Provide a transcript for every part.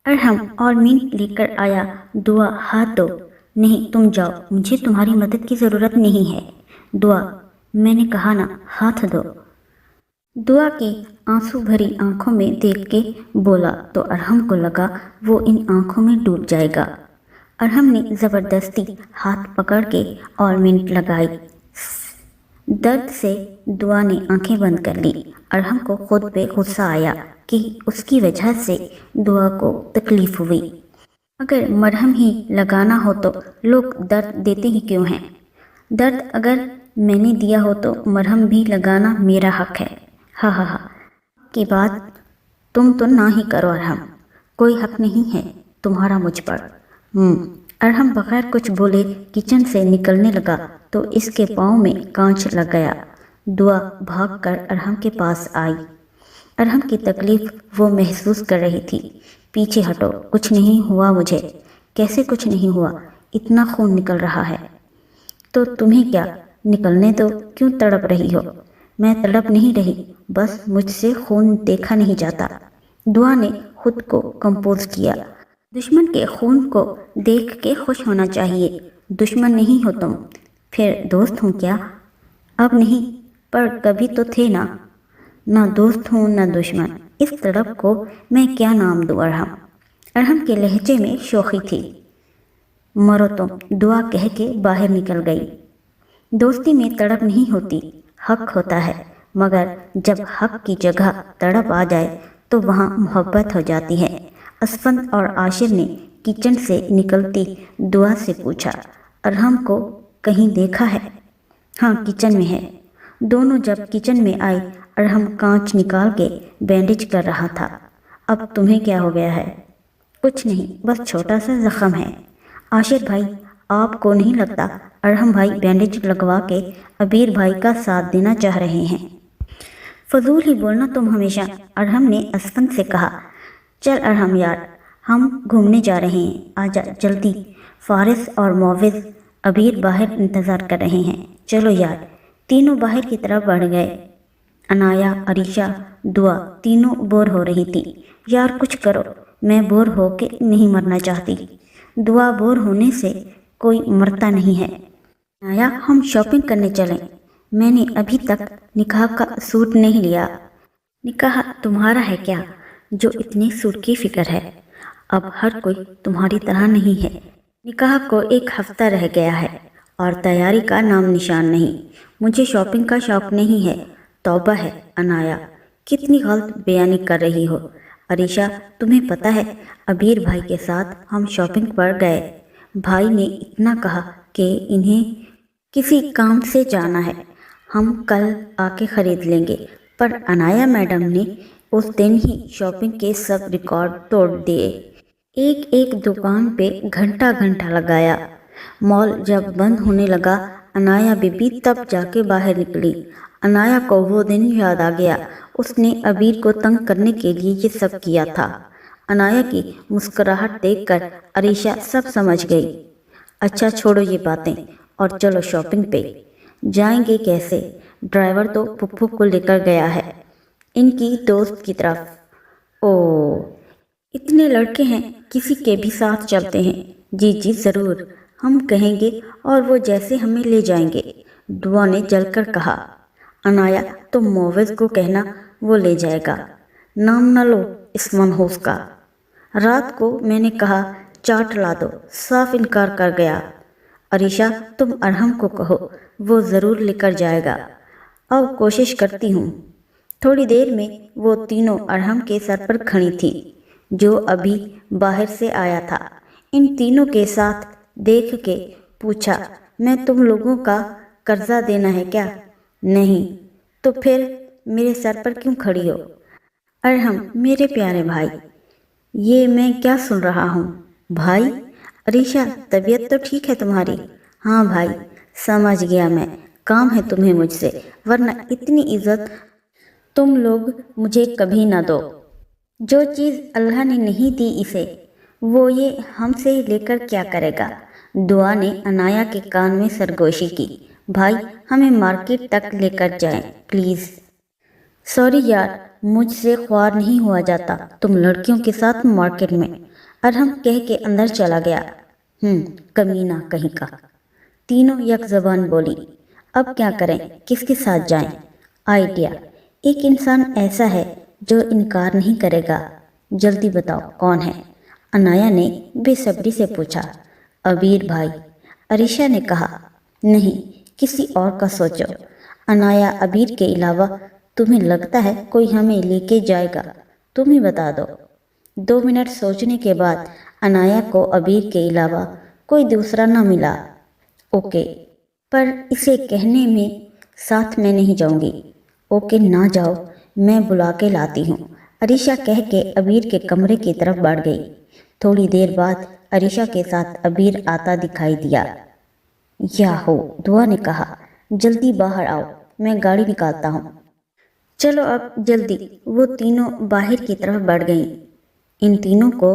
ارحم اور مینٹ لے کر آیا۔ دعا ہاتھ دو۔ نہیں تم جاؤ، مجھے تمہاری مدد کی ضرورت نہیں ہے۔ دعا میں نے کہا نا، ہاتھ دو۔ دعا کی آنسو بھری آنکھوں میں دیکھ کے بولا تو ارحم کو لگا وہ ان آنکھوں میں ڈوب جائے گا۔ ارحم نے زبردستی ہاتھ پکڑ کے اور منٹ لگائی۔ درد سے دعا نے آنکھیں بند کر لی۔ ارحم کو خود پہ غصہ آیا کہ اس کی وجہ سے دعا کو تکلیف ہوئی۔ اگر مرہم ہی لگانا ہو تو لوگ درد دیتے ہی کیوں ہیں؟ درد اگر میں نے دیا ہو تو مرہم بھی لگانا میرا حق ہے۔ ہاں ہاں ہاں کی بات تم تو نہ ہی کرو ارحم، کوئی حق نہیں ہے تمہارا مجھ پر۔ ارحم بغیر کچھ بولے کچن سے نکلنے لگا تو اس کے پاؤں میں کانچ لگ گیا۔ دعا بھاگ کر ارحم کے پاس آئی۔ ارحم کی تکلیف وہ محسوس کر رہی تھی۔ پیچھے ہٹو، کچھ نہیں ہوا مجھے۔ کیسے کچھ نہیں ہوا؟ اتنا خون نکل رہا ہے تو تمہیں کیا، نکلنے دو، کیوں تڑپ رہی ہو؟ میں تڑپ نہیں رہی، بس مجھ سے خون دیکھا نہیں جاتا۔ دعا نے خود کو کمپوز کیا۔ دشمن کے خون کو دیکھ کے خوش ہونا چاہیے۔ دشمن نہیں ہو تم، پھر دوست ہوں کیا؟ اب نہیں، پر کبھی تو تھے نا۔ نہ دوست ہوں نہ دشمن، اس تڑپ کو میں کیا نام دوں ارحم؟ ارحم کے لہجے میں شوخی تھی۔ مرو تم، دعا کہہ کے باہر نکل گئی۔ دوستی میں تڑپ نہیں ہوتی، حق ہوتا ہے، مگر جب حق کی جگہ تڑپ آ جائے تو وہاں محبت ہو جاتی ہے۔ اسفند اور عاشر نے کچن سے نکلتی دعا سے پوچھا، ارحم کو کہیں دیکھا ہے؟ ہاں کچن میں ہے۔ دونوں جب کچن میں آئی، ارحم کانچ نکال کے بینڈیج کر رہا تھا۔ اب تمہیں کیا ہو گیا ہے؟ کچھ نہیں، بس چھوٹا سا زخم ہے۔ عاشر بھائی، آپ کو نہیں لگتا ارحم بھائی بینڈیج لگوا کے عبیر بھائی کا ساتھ دینا چاہ رہے ہیں؟ فضول ہی بولنا تم ہمیشہ، ارحم نے اسفند سے کہا۔ چل ارحم یار، ہم گھومنے جا رہے ہیں، آجا جلدی۔ فارس اور معوذ عبیر باہر انتظار کر رہے ہیں، چلو یار۔ تینوں باہر کی طرف بڑھ گئے۔ عنایا، عریشہ، دعا تینوں بور ہو رہی تھی۔ یار کچھ کرو، میں بور ہو کے نہیں مرنا چاہتی۔ دعا بور ہونے سے کوئی مرتا نہیں ہے۔ عنایا، ہم شاپنگ کرنے چلیں۔ میں نے ابھی تک نکاح کا سوٹ نہیں لیا۔ نکاح تمہارا ہے کیا جو اتنے سوٹ کی فکر ہے؟ اب ہر کوئی تمہاری طرح نہیں ہے۔ نکاح کو ایک ہفتہ رہ گیا ہے اور تیاری کا نام نشان نہیں۔ مجھے شاپنگ کا شوق نہیں ہے۔ توبہ ہے عنایا، کتنی غلط بیانی کر رہی ہو۔ عریشہ، تمہیں پتہ ہے عبیر بھائی کے ساتھ ہم شاپنگ پر گئے، بھائی نے اتنا کہا کہ انہیں کسی کام سے جانا ہے، ہم کل آ کے خرید لیں گے، پر عنایا میڈم نے اس دن ہی شاپنگ کے سب ریکارڈ توڑ دیے۔ ایک ایک دکان پہ گھنٹہ گھنٹہ لگایا۔ مال جب بند ہونے لگا، عنایا بی بی تب جا کے باہر نکلی۔ عنایا کو وہ دن یاد آ گیا، اس نے عبیر کو تنگ کرنے کے لیے یہ سب کیا تھا۔ عنایا کی مسکراہٹ دیکھ کر عریشہ سب سمجھ گئی۔ اچھا چھوڑو یہ باتیں اور چلو شاپنگ پہ۔ جائیں گے کیسے؟ ڈرائیور تو پھپھو کو لے کر گیا ہے، ان کی دوست کی طرف۔ او، اتنے لڑکے ہیں، کسی کے بھی ساتھ چلتے ہیں۔ جی جی ضرور، ہم کہیں گے اور وہ جیسے ہمیں لے جائیں گے، دعا نے جل کر کہا۔ عنایا، تم معوذ کو کہنا، وہ لے جائے گا۔ نام نہ لو اس منحوس کا۔ رات کو میں نے کہا چاٹ لا دو، صاف انکار کر گیا۔ عریشہ، تم ارحم کو کہو، وہ ضرور لے کر جائے گا۔ اب کوشش کرتی ہوں۔ تھوڑی دیر میں وہ تینوں ارحم کے سر پر کھڑی تھی، جو ابھی باہر سے آیا تھا۔ ان تینوں کے ساتھ دیکھ کے پوچھا، میں تم لوگوں کا قرضہ دینا ہے کیا؟ نہیں، تو پھر میرے سر پر کیوں کھڑی ہو؟ ارحم، میرے پیارے بھائی، یہ میں کیا سن رہا ہوں؟ بھائی؟ عریشہ، طبیعت تو ٹھیک ہے تمہاری؟ ہاں بھائی، سمجھ گیا میں، کام ہے تمہیں مجھ سے، ورنہ اتنی عزت تم لوگ مجھے کبھی نہ دو۔ جو چیز اللہ نے نہیں دی اسے، وہ یہ ہم سے لے کر کیا کرے گا؟ دعا نے عنایا کے کان میں سرگوشی کی۔ بھائی، ہمیں مارکیٹ تک لے کر جائیں پلیز۔ سوری یار، مجھ سے خوار نہیں ہوا جاتا تم لڑکیوں کے ساتھ مارکیٹ میں۔ ارحم کہہ کے اندر چلا گیا۔ کمینہ کہیں کا، تینوں یک زبان بولی۔ اب کیا کریں، کس کے ساتھ جائیں؟ آئیڈیا، ایک انسان ایسا ہے جو انکار نہیں کرے گا، جلدی بتاؤ کون ہے؟ انایا نے بے صبری سے پوچھا۔ ابیر بھائی، عریشہ نے کہا۔ نہیں، کسی اور کا سوچو۔ انایا، ابیر کے علاوہ تمہیں لگتا ہے کوئی ہمیں لے کے جائے گا؟ تم ہی بتا دو۔ 2 منٹ سوچنے کے بعد انایا کو ابیر کے علاوہ کوئی دوسرا نہ ملا۔ اوکے، پر اسے کہنے میں ساتھ میں نہیں جاؤں گی۔ اوکے نہ جاؤ، میں بلا کے لاتی ہوں، عریشہ کہہ کے ابیر کے کمرے کی طرف بڑھ گئی۔ تھوڑی دیر بعد عریشہ کے ساتھ ابیر آتا دکھائی دیا۔ یاہو، دعا نے کہا، جلدی باہر آؤ، میں گاڑی نکالتا ہوں۔ چلو اب جلدی۔ وہ تینوں باہر کی طرف بڑھ گئیں۔ ان تینوں کو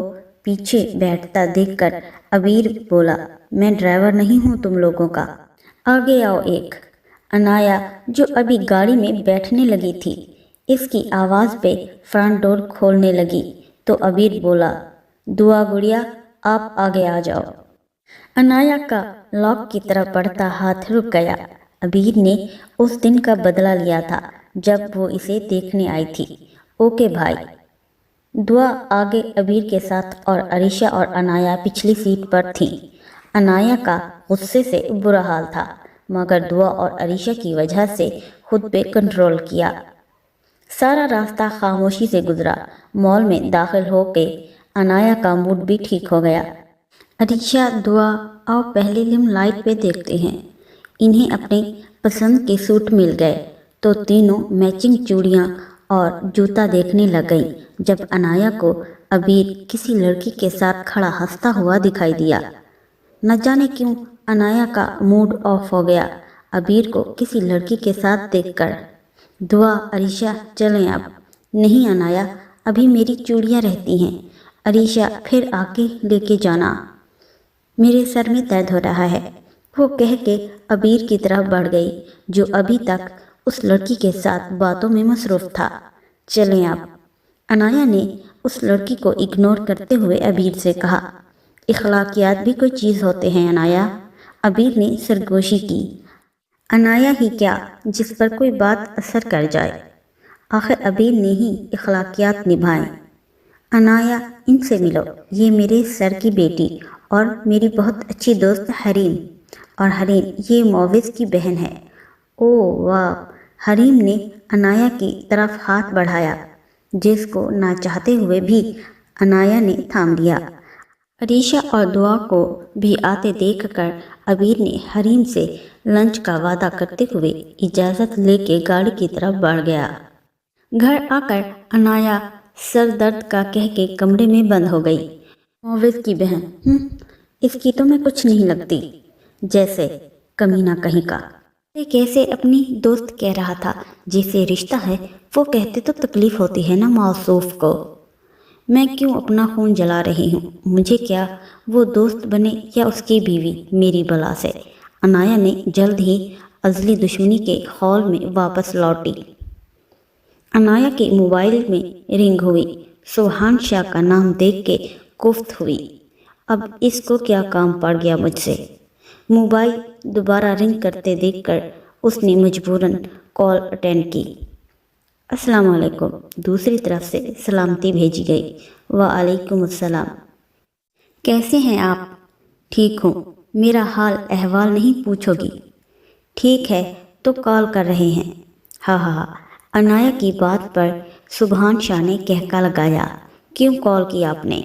پیچھے بیٹھتا دیکھ کر ابیر بولا، میں ڈرائیور نہیں ہوں تم لوگوں کا، آگے آؤ ایک۔ انایا جو ابھی گاڑی میں بیٹھنے لگی تھی، اس کی آواز پہ فرنٹ ڈور کھولنے لگی تو ابیر بولا، دعا گڑیا آپ آگے آ جاؤ۔ انایا کا لاک کی طرف بڑھتا ہاتھ رک گیا۔ ابیر نے اس دن کا بدلہ لیا تھا جب وہ اسے دیکھنے آئی تھی۔ اوکے بھائی۔ دعا آگے ابیر کے ساتھ اور عریشہ اور انایا پچھلی سیٹ پر تھیں۔ انایا کا غصے سے برا حال تھا، مگر دعا اور عریشہ کی وجہ سے خود پہ کنٹرول کیا۔ سارا راستہ خاموشی سے گزرا۔ مال میں داخل ہو کے انایا کا موڈ بھی ٹھیک ہو گیا۔ عریشہ، دعا، آؤ پہلے لم لائٹ پہ دیکھتے ہیں۔ انہیں اپنے پسند کے سوٹ مل گئے تو تینوں میچنگ چوڑیاں اور جوتا دیکھنے لگ گئیں جب انایا کو ابیر کسی لڑکی کے ساتھ کھڑا ہنستا ہوا دکھائی دیا۔ نہ جانے کیوں انایا کا موڈ آف ہو گیا ابیر کو کسی لڑکی کے ساتھ دیکھ کر۔ دعا، عریشہ چلیں اب۔ نہیں انایا، ابھی میری چوڑیاں رہتی ہیں۔ عریشہ، پھر آ کے لے کے جانا، میرے سر میں درد ہو رہا ہے، وہ کہہ کے ابیر کی طرف بڑھ گئی جو ابھی تک اس لڑکی کے ساتھ باتوں میں مصروف تھا۔ چلیں اب۔ انایا نے اس لڑکی کو اگنور کرتے ہوئے ابیر سے کہا۔ اخلاقیات بھی کوئی چیز ہوتے ہیں انایا، ابیر نے سرگوشی کی۔ انایا ہی کیا، جس پر کوئی بات اثر کر جائے، آخر ابیر نے ہی اخلاقیات نبھائیں۔ انایا، ان سے ملو، یہ میرے سر کی بیٹی اور میری بہت اچھی دوست حریم، اور حریم یہ معوض کی بہن ہے۔ او واہ! حریم نے انایا کی طرف ہاتھ بڑھایا جس کو نہ چاہتے ہوئے بھی انایا نے تھام لیا۔ عریشہ اور دعا کو بھی آتے دیکھ کر ابیر نے حریم سے لنچ کا وعدہ کرتے ہوئے اجازت لے کے گاڑی کی طرف بڑھ گیا۔ گھر آ کر انایا سر درد کا کہہ کے کمرے میں بند ہو گئی۔ معوض کی بہن، اس کی تو میں کچھ نہیں لگتی، جیسے کمینہ کہیں کا۔ کیسے اپنی دوست کہہ رہا تھا، جیسے رشتہ ہے وہ کہتے تو تکلیف ہوتی ہے نا موصوف کو۔ میں کیوں اپنا خون جلا رہی ہوں، مجھے کیا وہ دوست بنے یا اس کی بیوی، میری بلا سے۔ انایا نے جلد ہی ازلی دشمنی کے خول میں واپس لوٹی۔ انایا کے موبائل میں رنگ ہوئی۔ سبحان شاہ کا نام دیکھ کے کوفت ہوئی، اب اس کو کیا کام پڑ گیا مجھ سے۔ موبائل دوبارہ رنگ کرتے دیکھ کر اس نے مجبوراً کال اٹینڈ کی۔ السلام علیکم، دوسری طرف سے سلامتی بھیجی گئی۔ وعلیکم السلام، کیسے ہیں آپ؟ ٹھیک ہوں، میرا حال احوال نہیں پوچھو گی؟ ٹھیک ہے تو کال کر رہے ہیں۔ ہاں ہاں ہاں۔ انایا کی بات پر سبحان شاہ نے کہکا لگایا، کیوں کال کی آپ نے؟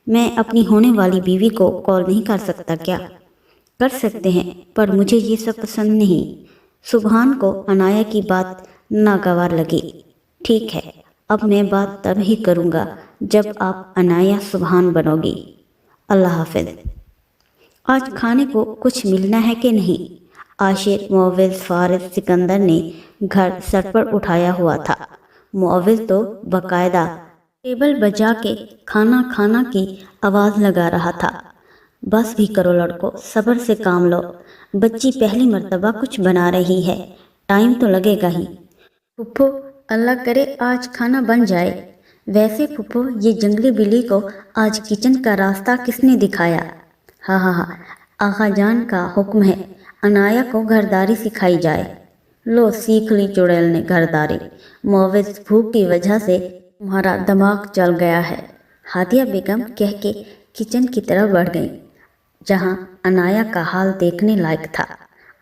میں اپنی ہونے والی بیوی کو کال نہیں کر سکتا کیا؟ کر سکتے ہیں، پر مجھے یہ سب پسند نہیں۔ سبحان کو انایا کی بات ناگوار لگی۔ ٹھیک ہے، اب میں بات تب ہی کروں گا جب آپ انایا سبحان بنو گی۔ اللہ حافظ۔ آج کھانے کو کچھ ملنا ہے کہ نہیں؟ عاشر معوض فارغ سکندر نے گھر سر پر اٹھایا ہوا تھا۔ معوض تو باقاعدہ ٹیبل بجا کے کھانا کھانا کی آواز لگا رہا تھا۔ بس بھی کرو لڑکو، صبر سے کام لو، بچی پہلی مرتبہ کچھ بنا رہی ہے، ٹائم تو لگے گا ہی۔ پھپھو، اللہ کرے آج کھانا بن جائے۔ ویسے پھپھو یہ جنگلی بلی کو آج کچن کا راستہ کس نے دکھایا؟ ہاں ہاں ہاں، آقا جان کا حکم ہے عنایا کو گھرداری سکھائی جائے۔ لو سیکھ لی چڑیل نے گھرداری، معوض بھوک کی وجہ سے تمہارا دماغ چل گیا ہے، ہادیہ بیگم کہہ کے کچن کی طرف بڑھ گئیں، جہاں عنایا کا حال دیکھنے لائق تھا۔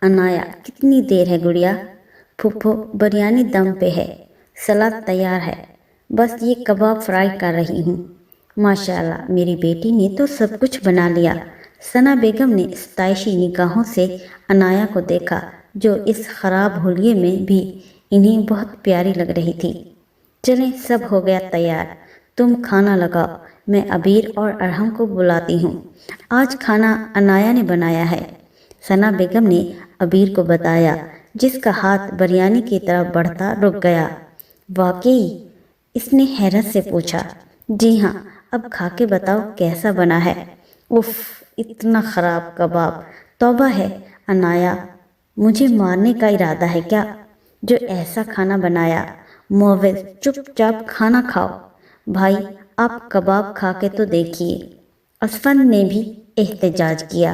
عنایا کتنی دیر ہے گڑیا؟ پھپھو بریانی دم پہ ہے، سلاد تیار ہے، بس یہ کباب فرائی کر رہی ہوں۔ ماشاءاللہ میری بیٹی نے تو سب کچھ بنا لیا۔ ثنا بیگم نے ستائشی نگاہوں سے عنایا کو دیکھا جو اس خراب حلیے میں بھی انہیں بہت پیاری لگ رہی تھی۔ چلیں سب ہو گیا تیار، تم کھانا لگاؤ، میں عبیر اور ارحم کو بلاتی ہوں۔ آج کھانا عنایا نے بنایا ہے، ثنا بیگم نے عبیر کو بتایا، جس کا ہاتھ بریانی کی طرف بڑھتا رک گیا۔ واقعی؟ اس نے حیرت سے پوچھا۔ جی ہاں، اب کھا کے بتاؤ کیسا بنا ہے؟ اف، اتنا خراب کباب، توبہ ہے عنایا، مجھے مارنے کا ارادہ ہے کیا جو ایسا کھانا بنایا؟ معوض چپ چاپ کھانا کھاؤ۔ بھائی آپ کباب کھا کے تو دیکھیے۔ اسفند نے بھی احتجاج کیا۔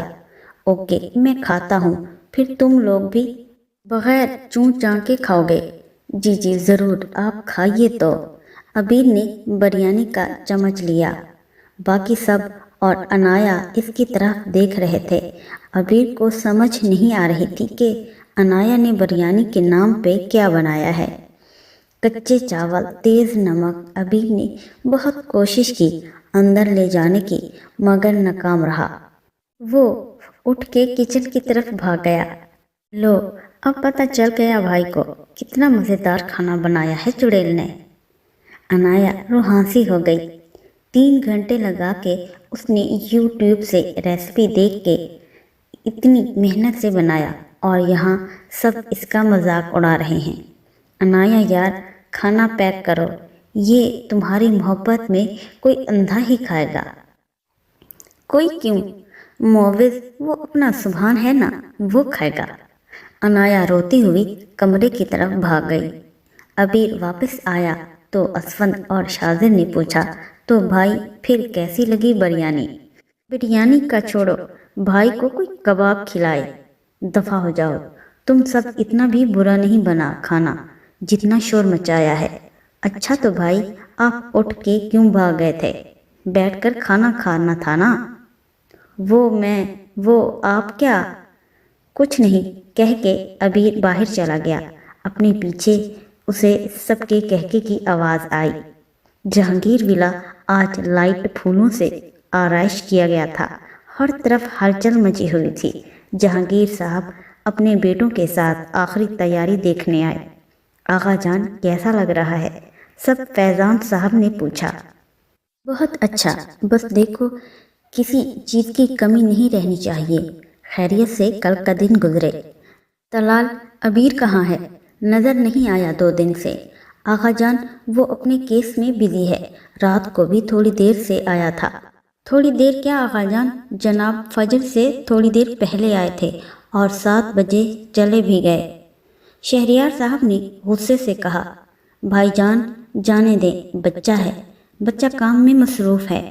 اوکے میں کھاتا ہوں، پھر تم لوگ بھی بغیر چون چاں کے کھاؤ گے؟ جی جی ضرور، آپ کھائیے تو۔ عبیر نے بریانی کا چمچ لیا، باقی سب اور عنایا اس کی طرف دیکھ رہے تھے۔ عبیر کو سمجھ نہیں آ رہی تھی کہ عنایا نے بریانی کے نام پہ کیا بنایا ہے۔ کچے چاول، تیز نمک۔ عبیر نے بہت کوشش کی اندر لے جانے کی، مگر ناکام رہا۔ وہ اٹھ کے کچن کی طرف بھاگ گیا۔ لو اب پتہ چل گیا بھائی کو کتنا مزیدار کھانا بنایا ہے چڑیل نے۔ عنایا روحانسی ہو گئی۔ 3 گھنٹے لگا کے اس نے یوٹیوب سے ریسپی دیکھ کے اتنی محنت سے بنایا، اور یہاں سب اس کا مذاق اڑا رہے ہیں۔ عنایا یار کھانا پیک کرو، یہ تمہاری محبت میں کوئی اندھا ہی کھائے گا۔ کوئی کیوں؟ معوض وہ اپنا سبحان ہے نا، وہ کھائے گا۔ عنایا روتی ہوئی کمرے کی طرف بھاگ گئی۔ عبیر واپس آیا تو اسفند اور شاذر نے پوچھا، تو بھائی پھر کیسی لگی بریانی؟ بریانی کا چھوڑو، بھائی کو کوئی کباب کھلائے۔ دفع ہو جاؤ، تم سب اتنا بھی برا نہیں بنا کھانا جتنا شور مچایا ہے۔ اچھا تو بھائی آپ اٹھ کے کیوں بھاگ گئے تھے؟ بیٹھ کر کھانا کھانا تھا نا۔ وہ آپ کیا؟ کچھ نہیں کہہ کے عبیر باہر چلا گیا۔ اپنے پیچھے اسے سب کے کہکے کی آواز آئی۔ جہانگیر ولا آج لائٹ پھولوں سے آرائش کیا گیا تھا، ہر طرف ہلچل مچی ہوئی تھی۔ جہانگیر صاحب اپنے بیٹوں کے ساتھ آخری تیاری دیکھنے آئے۔ آقا جان کیسا لگ رہا ہے؟ سب فیضان صاحب نے پوچھا۔ بہت اچھا، بس دیکھو کسی چیز کی کمی نہیں رہنی چاہیے، خیریت سے کل کا دن گزرے۔ طلال عبیر کہاں ہے؟ نظر نہیں آیا 2 دن سے۔ آقا جان وہ اپنے کیس میں بزی ہے، رات کو بھی تھوڑی دیر سے آیا تھا۔ تھوڑی دیر کیا آقا جان، جناب فجر سے تھوڑی دیر پہلے آئے تھے اور 7 بجے چلے بھی گئے۔ شہریار صاحب نے غصے سے کہا۔ بھائی جان جانے دیں، بچہ ہے، بچہ کام میں مصروف ہے۔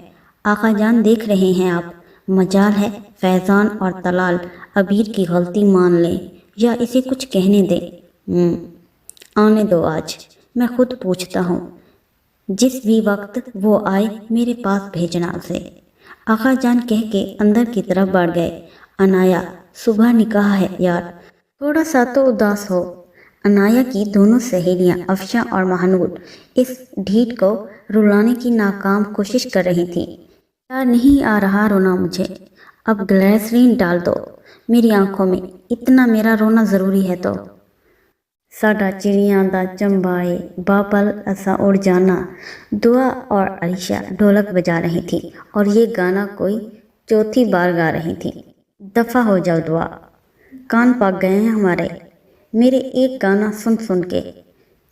آقا جان دیکھ رہے ہیں آپ، مجال ہے فیضان اور طلال عبیر کی غلطی مان لیں یا اسے کچھ کہنے دیں۔ آنے دو، آج میں خود پوچھتا ہوں، جس بھی وقت وہ آئے میرے پاس بھیجنا اسے۔ آقا جان کہہ کے اندر کی طرف بڑھ گئے۔ عنایا صبح نکاح ہے یار، تھوڑا سا تو اداس ہو۔ عنایا کی دونوں سہیلیاں افشاں اور مہنور اس ڈھیٹ کو رلانے کی ناکام کوشش کر رہی تھیں۔ یار نہیں آ رہا رونا مجھے، اب گلیسرین ڈال دو میری آنکھوں میں، اتنا میرا رونا ضروری ہے تو۔ ساڈا چڑیاں دا چنبائے بابل اسا اڑ جانا، دعا اور عریشہ ڈھولک بجا رہی تھی اور یہ گانا کوئی 4تھی بار گا رہی تھی۔ دفع ہو جاؤ دعا، کان پاک گئے ہیں ہمارے، میرے ایک گانا سن سن کے۔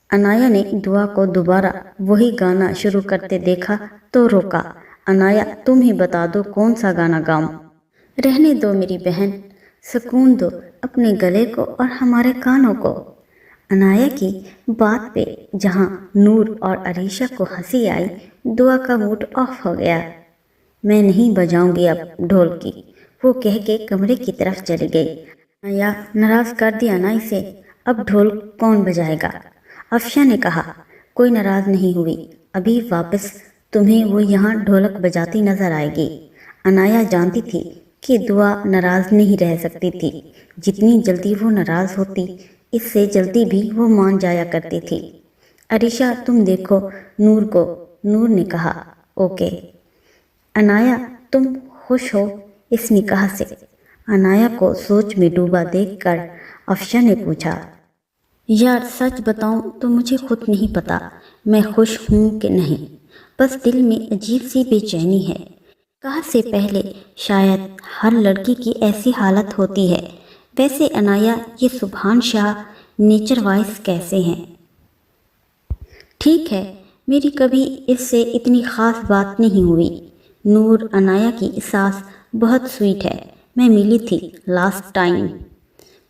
عنایا نے دعا کو دوبارہ وہی گانا شروع کرتے دیکھا تو روکا۔ عنایا تم ہی بتا دو کون سا گانا گاؤں؟ رہنے دو میری بہن، سکون دو اپنے گلے کو اور ہمارے کانوں کو۔ عنایا کی بات پہ جہاں نور اور عریشہ کو ہنسی آئی، دعا کا موڈ آف ہو گیا۔ میں نہیں بجاؤں گی اب ڈھول کی، وہ کہہ کے کمرے کی طرف چلی گئی۔ عنایا، ناراض کر دیا نا اسے، اب ڈھول کون بجائے گا؟ افشا نے کہا۔ کوئی ناراض نہیں ہوئی، ابھی واپس تمہیں وہ یہاں ڈھولک بجاتی نظر آئے گی۔ عنایا جانتی تھی کہ دعا ناراض نہیں رہ سکتی تھی، جتنی جلدی وہ ناراض ہوتی اس سے جلدی بھی وہ مان جایا کرتی تھی۔ عریشہ تم دیکھو نور کو، نور نے کہا۔ اوکے۔ عنایا، تم خوش ہو اس نکاح سے؟ عنایا کو سوچ میں ڈوبا دیکھ کر افشا نے پوچھا۔ یار سچ بتاؤں تو مجھے خود نہیں پتا میں خوش ہوں کہ نہیں، بس دل میں عجیب سی بے چینی ہے۔ نکاح سے پہلے شاید ہر لڑکی کی ایسی حالت ہوتی ہے۔ ویسے عنایا، یہ سبحان شاہ نیچر وائز کیسے ہیں؟ ٹھیک ہے، میری کبھی اس سے اتنی خاص بات نہیں ہوئی۔ نور، عنایا کی ساس بہت سویٹ ہے، میں ملی تھی لاسٹ ٹائم۔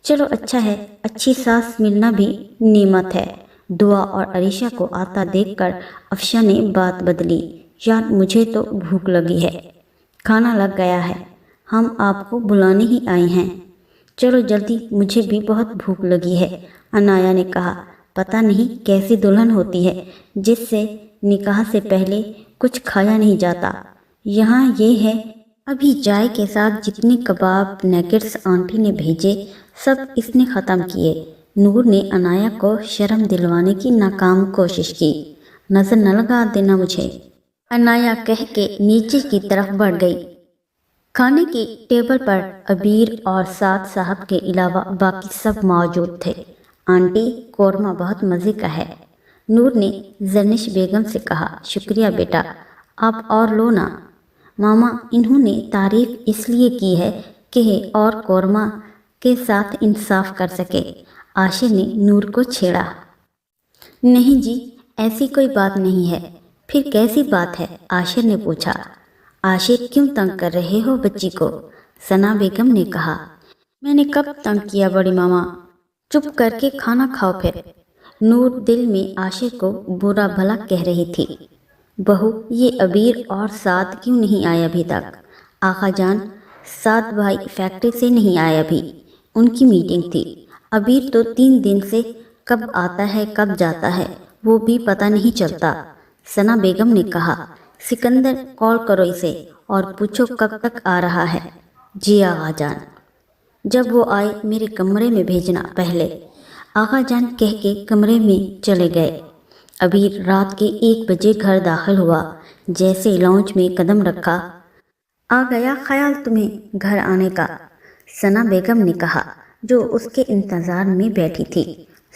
چلو اچھا ہے، اچھی ساس ملنا بھی نعمت ہے۔ دعا اور عریشہ کو آتا دیکھ کر افشا نے بات بدلی۔ یار مجھے تو بھوک لگی ہے، کھانا لگ گیا ہے، ہم آپ کو بلانے ہی آئے ہیں۔ چلو جلدی، مجھے بھی بہت بھوک لگی ہے، عنایا نے کہا۔ پتہ نہیں کیسی دلہن ہوتی ہے جس سے نکاح سے پہلے کچھ کھایا نہیں جاتا۔ یہاں یہ ہے، ابھی چائے کے ساتھ جتنے کباب نیگٹس آنٹی نے بھیجے سب اس نے ختم کیے۔ نور نے عنایا کو شرم دلوانے کی ناکام کوشش کی۔ نظر نہ لگا دینا مجھے، عنایا کہہ کے نیچے کی طرف بڑھ گئی۔ کھانے کی ٹیبل پر عبیر اور سعد صاحب کے علاوہ باقی سب موجود تھے۔ آنٹی، قورمہ بہت مزے کا ہے، نور نے زرنش بیگم سے کہا۔ شکریہ بیٹا، آپ اور لو نا۔ ماما، انہوں نے تعریف اس لیے کی ہے کہ اور قورمہ کے ساتھ انصاف کر سکے۔ عاشر نے نور کو چھیڑا۔ نہیں جی، ایسی کوئی بات نہیں ہے۔ پھر کیسی بات ہے؟ عاشر نے پوچھا۔ عاشر، کیوں تنگ کر رہے ہو بچی کو؟ ثنا بیگم نے کہا۔ میں نے کب تنگ کیا بڑی ماما؟ چپ کر کے کھانا کھاؤ پھر۔ نور دل میں عاشر کو برا بھلا کہہ رہی تھی۔ بہو، یہ عبیر اور سعد کیوں نہیں آئے ابھی تک؟ آقا جان، سعد بھائی فیکٹری سے نہیں آئے ابھی، ان کی میٹنگ تھی۔ عبیر تو 3 دن سے کب آتا ہے کب جاتا ہے وہ بھی پتہ نہیں چلتا، ثنا بیگم نے کہا۔ سکندر، کال کرو اسے اور پوچھو کب تک آ رہا ہے۔ جی آقا جان۔ جب وہ آئے میرے کمرے میں بھیجنا پہلے، آقا جان کہہ کے کمرے میں چلے گئے۔ عبیر رات کے 1 بجے گھر داخل ہوا، جیسے لاؤنج میں قدم رکھا، آ گیا خیال تمہیں گھر آنے کا، ثنا بیگم نے کہا، جو اس کے انتظار میں بیٹھی تھی۔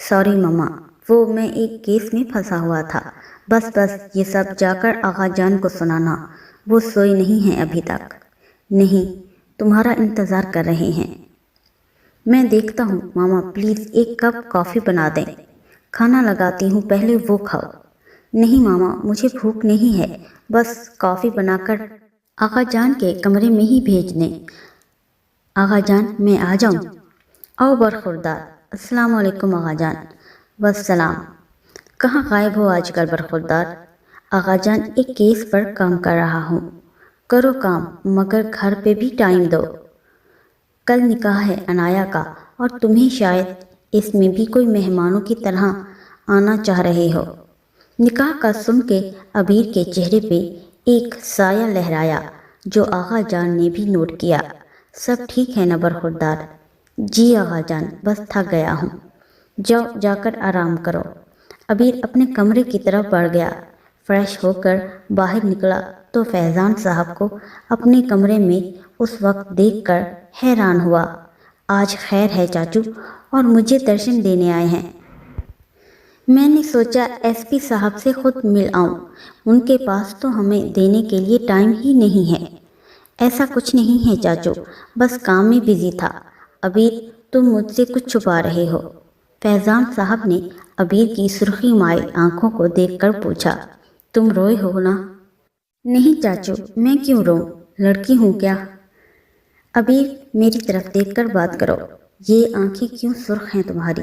سوری ماما، وہ میں ایک کیس میں پھنسا ہوا تھا، بس یہ سب جا کر آقا جان کو سنانا، وہ سوئی نہیں ہیں ابھی تک۔ نہیں، تمہارا انتظار کر رہے ہیں۔ میں دیکھتا ہوں ماما، پلیز ایک کپ کافی بنا دیں، کھانا لگاتی ہوں پہلے وہ کھاؤ۔ نہیں ماما، مجھے بھوک نہیں ہے، بس کافی بنا کر آقا جان کے کمرے میں ہی بھیج دیں۔ آقا جان، میں آ جاؤں؟ آؤ برخوردار۔ السلام علیکم آقا جان۔ والسلام۔ کہاں غائب ہو آج کل برخوردار؟ آقا جان، ایک کیس پر کام کر رہا ہوں۔ کرو کام، مگر گھر پہ بھی ٹائم دو، کل نکاح ہے عنایا کا، اور تمہیں شاید اس میں بھی کوئی مہمانوں کی طرح آنا چاہ رہے ہو۔ نکاح کا سن کے عبیر کے چہرے پہ ایک سایہ لہرایا، جو آقا جان نے بھی نوٹ کیا۔ سب ٹھیک ہے نا برخوردار؟ جی آقا جان، بس تھک گیا ہوں۔ جاؤ، جا کر آرام کرو۔ عبیر اپنے کمرے کی طرف بڑھ گیا۔ فریش ہو کر باہر نکلا تو فیضان صاحب کو اپنے کمرے میں اس وقت دیکھ کر حیران ہوا۔ آج خیر ہے چاچو، اور مجھے درشن دینے آئے ہیں؟ میں نے سوچا ایس پی صاحب سے خود مل آؤں، ان کے پاس تو ہمیں دینے کے لیے ٹائم ہی نہیں ہے۔ ایسا کچھ نہیں ہے چاچو، بس کام میں بزی تھا۔ عبیر، تم مجھ سے کچھ چھپا رہے ہو؟ فیضان صاحب نے عبیر کی سرخی مائل آنکھوں کو دیکھ کر پوچھا۔ تم روئے ہو نا؟ نہیں چاچو، میں کیوں روؤں، لڑکی ہوں کیا؟ عبیر، میری طرف دیکھ کر بات کرو، یہ آنکھیں کیوں سرخ ہیں تمہاری؟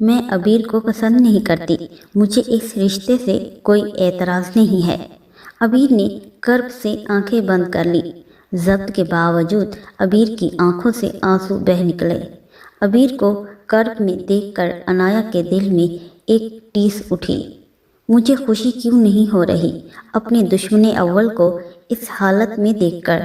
میں ابیر کو پسند نہیں کرتی، مجھے اس رشتے سے کوئی اعتراض نہیں ہے۔ ابیر نے کرب سے آنکھیں بند کر لی۔ ضبط کے باوجود ابیر کی آنکھوں سے آنسو بہہ نکلے۔ ابیر کو کرب میں دیکھ کر عنایا کے دل میں ایک ٹیس اٹھی۔ مجھے خوشی کیوں نہیں ہو رہی اپنے دشمن اول کو اس حالت میں دیکھ کر۔